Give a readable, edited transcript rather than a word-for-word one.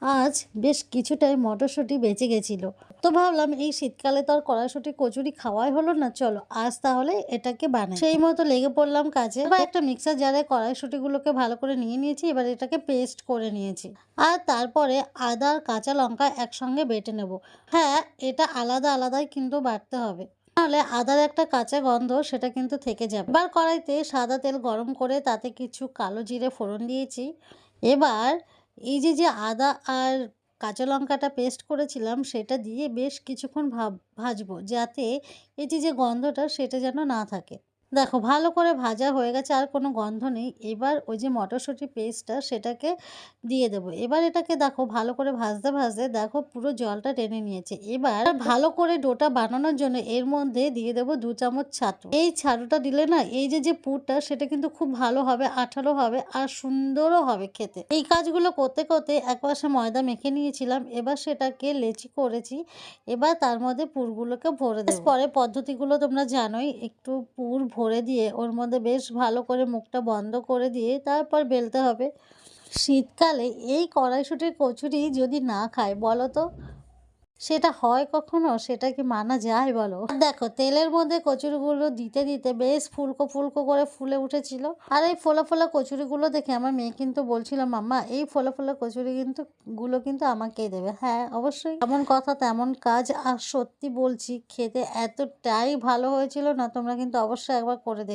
আজ বেশ কিছুটাই মটরশুঁটি বেঁচে গেছিল। তো ভাবলাম এই শীতকালে তো আর কড়াইশুঁটি কচুরি খাওয়াই হলো না, চলো আজ তাহলে এটাকে বানাই। সেই মতো লেগে পড়লাম কাজে। এবার একটা মিক্সার জারে কড়াইশুঁটিগুলোকে ভালো করে নিয়ে নিয়েছি। এবার এটাকে পেস্ট করে নিয়েছি। আর তারপরে আদা আর কাঁচা লঙ্কা একসঙ্গে বেটে নেব। হ্যাঁ, এটা আলাদা আলাদাই কিন্তু বাটতে হবে, নাহলে আদার একটা কাঁচা গন্ধ সেটা কিন্তু থেকে যাবে। এবার কড়াইতে সাদা তেল গরম করে তাতে কিছু কালো জিরে ফোড়ন দিয়েছি। এবার এই যে আদা আর কাঁচা লঙ্কাটা পেস্ট করেছিলাম সেটা দিয়ে বেশ কিছুক্ষণ ভাজবো, যাতে এই যে গন্ধটা সেটা যেন না থাকে। দেখো ভালো করে ভাজা হয়ে গেছে, আর কোনো গন্ধ নেই। এবার ওই যে মটরশুঁটি পেস্টটা সেটাকে দিয়ে দেবো। এবার এটাকে দেখো ভালো করে ভাজতে ভাজতে দেখো পুরো জলটা টেনে নিয়েছে। এবার ভালো করে ডোটা বানানোর জন্য এর মধ্যে দিয়ে দেবো 2 চামচ ছাতু। এই ছাতুটা দিলে না এই যে পুরটা সেটা কিন্তু খুব ভালো হবে, আঠালো হবে আর সুন্দরও হবে খেতে। এই কাজগুলো করতে করতে একপাশে ময়দা মেখে নিয়েছিলাম। এবার সেটাকে লেচি করেছি। এবার তার মধ্যে পুরগুলোকে ভরে দেবো। পরে পদ্ধতিগুলো তোমরা জানোই, একটু পুর ভরে দিয়ে ওর মধ্যে বেশ ভালো করে মুখটা বন্ধ করে দিয়ে তারপর বেলতে হবে। শীতকালে এই কড়াইশুঁটির কচুরি যদি না খায় বলো তো, সেটা হয় কখনো? সেটা কি মানা যায় বলো? দেখো তেলের মধ্যে কচুরিগুলো দিতে দিতে বেশ ফুলকো ফুলকো করে ফুলে উঠেছিল। আর এই ফোলা ফোলা কচুরিগুলো দেখে আমার মেয়ে কিন্তু বলছিল, মাম্মা এই ফোলা ফোলা কচুরি কিন্তু আমাকেই দেবে। হ্যাঁ অবশ্যই, এমন কথা তেমন কাজ। আর সত্যি বলছি খেতে এতটাই ভালো হয়েছিল না, তোমরা কিন্তু অবশ্যই একবার করে দেখো।